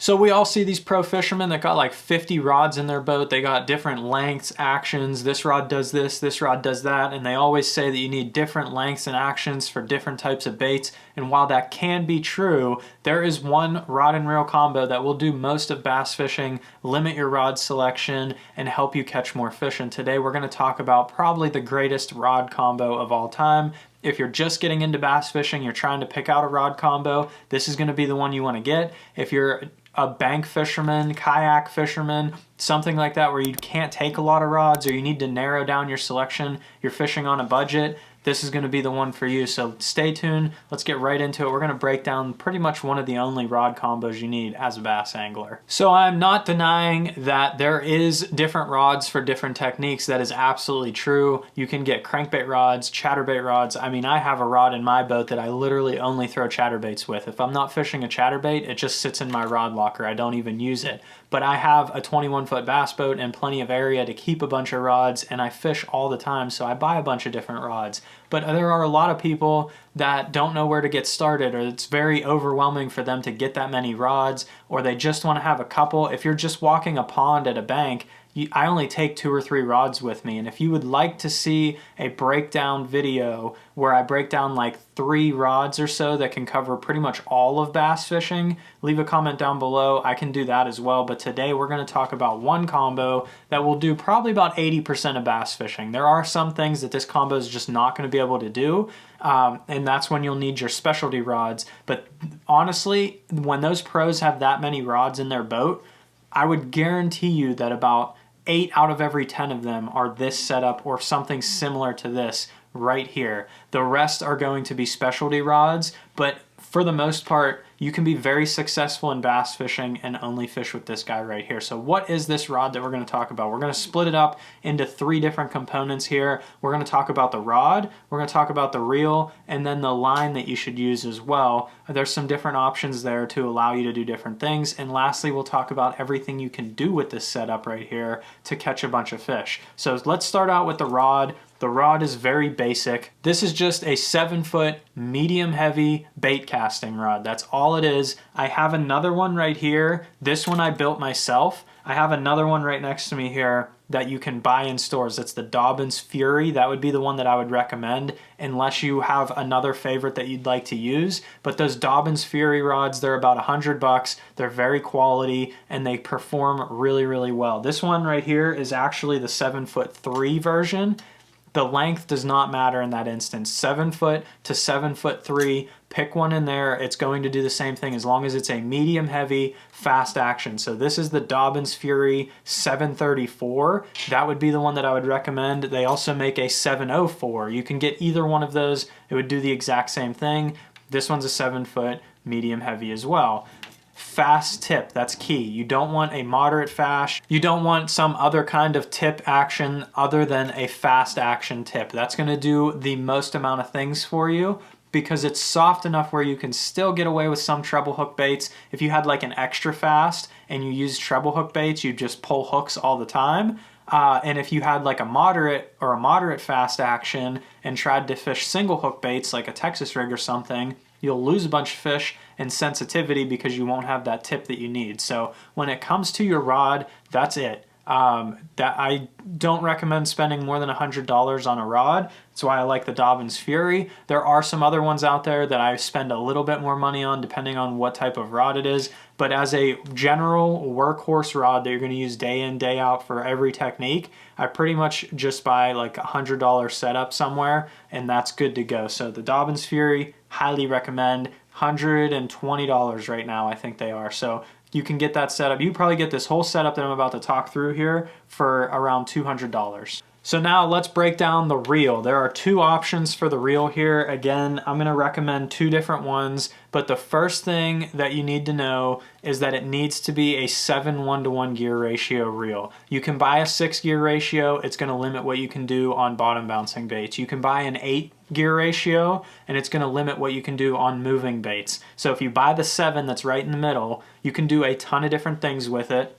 So we all see these pro fishermen that got like 50 rods in their boat. They got different lengths, actions. This rod does this rod does that. And they always say that you need different lengths and actions for different types of baits. And while that can be true, there is one rod and reel combo that will do most of bass fishing, limit your rod selection, and help you catch more fish. And today we're going to talk about probably the greatest rod combo of all time. If you're just getting into bass fishing, you're trying to pick out a rod combo, this is going to be the one you want to get. If you're a bank fisherman, kayak fisherman, something like that where you can't take a lot of rods or you need to narrow down your selection, you're fishing on a budget, this is going to be the one for you. So stay tuned. Let's get right into it. We're going to break down pretty much one of the only rod combos you need as a bass angler. So I'm not denying that there is different rods for different techniques. That is absolutely true. You can get crankbait rods, chatterbait rods. I mean, I have a rod in my boat that I literally only throw chatterbaits with. If I'm not fishing a chatterbait, it just sits in my rod locker. I don't even use it. But I have a 21-foot bass boat and plenty of area to keep a bunch of rods, and I fish all the time, so I buy a bunch of different rods. But there are a lot of people that don't know where to get started, or it's very overwhelming for them to get that many rods, or they just want to have a couple. If you're just walking a pond at a bank, I only take 2 or 3 rods with me. And if you would like to see a breakdown video where I break down like 3 rods or so that can cover pretty much all of bass fishing, leave a comment down below. I can do that as well. But today we're going to talk about one combo that will do probably about 80% of bass fishing. There are some things that this combo is just not going to be able to do. And that's when you'll need your specialty rods. But honestly, when those pros have that many rods in their boat, I would guarantee you that about 8 out of every 10 of them are this setup or something similar to this right here. The rest are going to be specialty rods, but for the most part, you can be very successful in bass fishing and only fish with this guy right here. So what is this rod that we're going to talk about? We're going to split it up into 3 different components here. We're going to talk about the rod, we're going to talk about the reel, and then the line that you should use as well. There's some different options there to allow you to do different things. And lastly, we'll talk about everything you can do with this setup right here to catch a bunch of fish. So let's start out with the rod. The rod is very basic. This is just a 7-foot medium heavy bait casting rod. That's all it is. I have another one right here. This one I built myself. I have another one right next to me here that you can buy in stores. That's the Dobbins Fury. That would be the one that I would recommend unless you have another favorite that you'd like to use. But those Dobbins Fury rods, they're about $100. They're very quality and they perform really, really well. This one right here is actually the 7'3" version. The length does not matter in that instance. 7 foot to 7'3", pick one in there. It's going to do the same thing as long as it's a medium heavy, fast action. So this is the Dobbins Fury 734. That would be the one that I would recommend. They also make a 704. You can get either one of those. It would do the exact same thing. This one's a 7 foot, medium heavy as well. Fast tip, that's key. You don't want a moderate fast. You don't want some other kind of tip action other than a fast action tip. That's going to do the most amount of things for you because it's soft enough where you can still get away with some treble hook baits. If you had like an extra fast and you use treble hook baits, you just pull hooks all the time. And if you had like a moderate fast action and tried to fish single hook baits like a Texas rig or something, you'll lose a bunch of fish and sensitivity because you won't have that tip that you need. So when it comes to your rod, that's it. That I don't recommend spending more than $100 on a rod. That's why I like the Dobbins Fury. There are some other ones out there that I spend a little bit more money on depending on what type of rod it is. But as a general workhorse rod that you're going to use day in, day out for every technique, I pretty much just buy like a $100 setup somewhere and that's good to go. So the Dobbins Fury, highly recommend. $120 right now, I think they are. So you can get that setup. You probably get this whole setup that I'm about to talk through here for around $200. So now let's break down the reel. There are 2 options for the reel here. Again, I'm going to recommend 2 different ones, but the first thing that you need to know is that it needs to be a 7:1 gear ratio reel. You can buy a 6 gear ratio. It's going to limit what you can do on bottom bouncing baits. You can buy an 8 gear ratio and it's going to limit what you can do on moving baits. So if you buy the 7 that's right in the middle, you can do a ton of different things with it.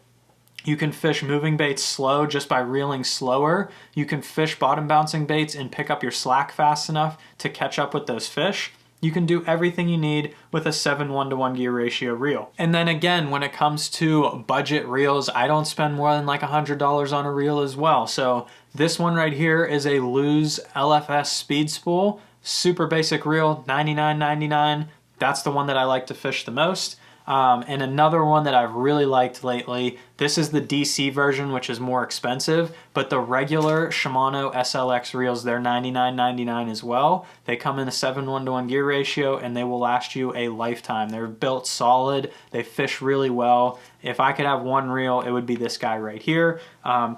You can fish moving baits slow just by reeling slower. You can fish bottom bouncing baits and pick up your slack fast enough to catch up with those fish. You can do everything you need with a 7 1-to-1 gear ratio reel. And then again, when it comes to budget reels, I don't spend more than like $100 on a reel as well. So this one right here is a Lose LFS speed spool, super basic reel, $99.99. That's the one that I like to fish the most. And another one that I've really liked lately, this is the DC version, which is more expensive, but the regular Shimano SLX reels, they're $99.99 as well. They come in a 7 1-to-1 gear ratio, and they will last you a lifetime. They're built solid, they fish really well. If I could have one reel, it would be this guy right here.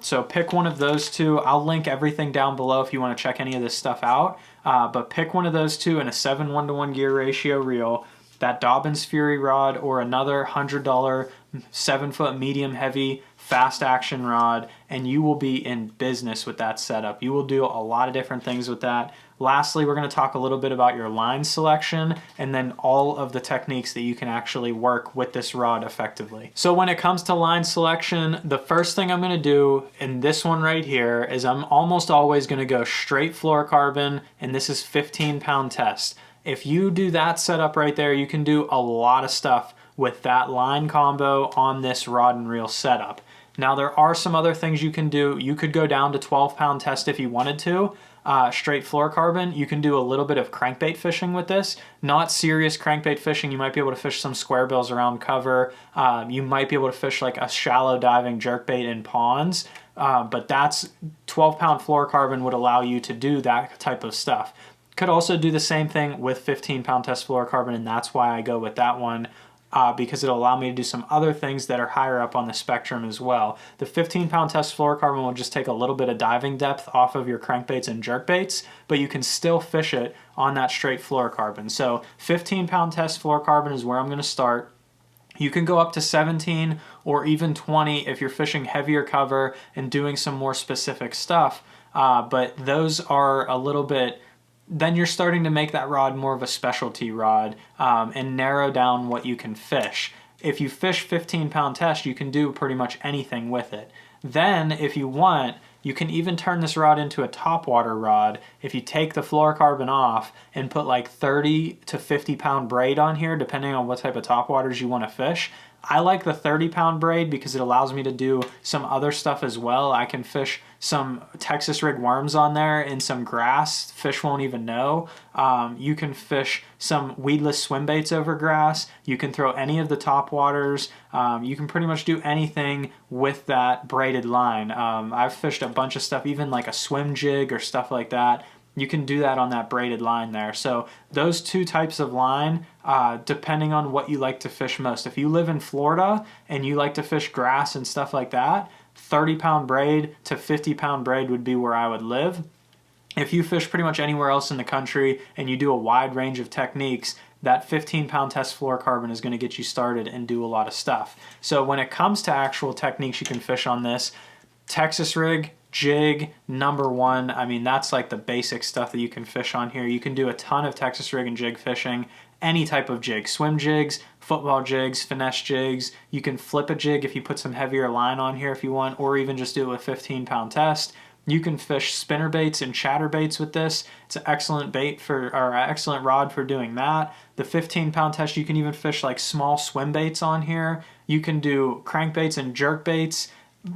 So pick one of those two. I'll link everything down below if you want to check any of this stuff out. But pick one of those two and a 7 1-to-1 gear ratio reel, that Dobbins Fury rod, or another $100 7-foot medium heavy fast action rod, and you will be in business with that setup. You will do a lot of different things with that. Lastly, we're going to talk a little bit about your line selection and then all of the techniques that you can actually work with this rod effectively. So when it comes to line selection, the first thing I'm going to do in this one right here is I'm almost always going to go straight fluorocarbon, and this is 15-pound test. If you do that setup right there, you can do a lot of stuff with that line combo on this rod and reel setup. Now there are some other things you can do. You could go down to 12-pound test if you wanted to, straight fluorocarbon. You can do a little bit of crankbait fishing with this. Not serious crankbait fishing. You might be able to fish some square bills around cover. You might be able to fish like a shallow diving jerkbait in ponds. But that's 12-pound fluorocarbon would allow you to do that type of stuff. Could also do the same thing with 15-pound test fluorocarbon, and that's why I go with that one, because it'll allow me to do some other things that are higher up on the spectrum as well. The 15-pound test fluorocarbon will just take a little bit of diving depth off of your crankbaits and jerkbaits, but you can still fish it on that straight fluorocarbon. So 15-pound test fluorocarbon is where I'm going to start. You can go up to 17 or even 20 if you're fishing heavier cover and doing some more specific stuff, but those are a little bit... Then you're starting to make that rod more of a specialty rod and narrow down what you can fish. If you fish 15-pound test, you can do pretty much anything with it. Then, if you want, you can even turn this rod into a topwater rod if you take the fluorocarbon off and put like 30 to 50-pound braid on here, depending on what type of topwaters you want to fish. I like the 30-pound braid because it allows me to do some other stuff as well. I can fish some Texas rig worms on there in some grass. Fish won't even know. You can fish some weedless swim baits over grass. You can throw any of the topwaters. You can pretty much do anything with that braided line. I've fished a bunch of stuff, even like a swim jig or stuff like that. You can do that on that braided line there. So those two types of line, depending on what you like to fish most. If you live in Florida and you like to fish grass and stuff like that, 30-pound braid to 50-pound braid would be where I would live. If you fish pretty much anywhere else in the country and you do a wide range of techniques, that 15-pound test fluorocarbon is going to get you started and do a lot of stuff. So when it comes to actual techniques you can fish on this, Texas rig, jig, number one. I mean, that's like the basic stuff that you can fish on here. You can do a ton of Texas rig and jig fishing, any type of jig, swim jigs, football jigs, finesse jigs. You can flip a jig if you put some heavier line on here if you want, or even just do it with 15-pound test. You can fish spinner baits and chatter baits with this. It's an excellent bait for, or excellent rod for doing that. The 15-pound test, you can even fish like small swim baits on here. You can do crankbaits and jerk baits.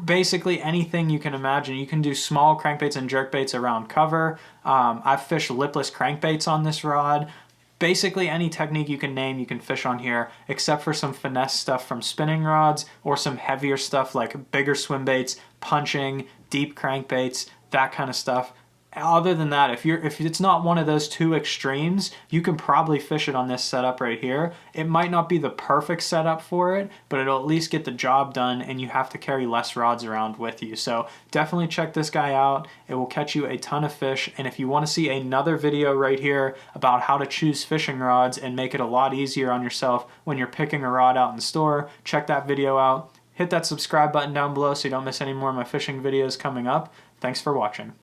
Basically anything you can imagine. You can do small crankbaits and jerkbaits around cover. I've fished lipless crankbaits on this rod. Basically any technique you can name you can fish on here, except for some finesse stuff from spinning rods or some heavier stuff like bigger swim baits, punching, deep crankbaits, that kind of stuff. Other than that, if it's not one of those two extremes, you can probably fish it on this setup right here. It might not be the perfect setup for it, but it'll at least get the job done, and you have to carry less rods around with you. So definitely check this guy out. It will catch you a ton of fish, and if you want to see another video right here about how to choose fishing rods and make it a lot easier on yourself when you're picking a rod out in the store, check that video out. Hit that subscribe button down below so you don't miss any more of my fishing videos coming up. Thanks for watching.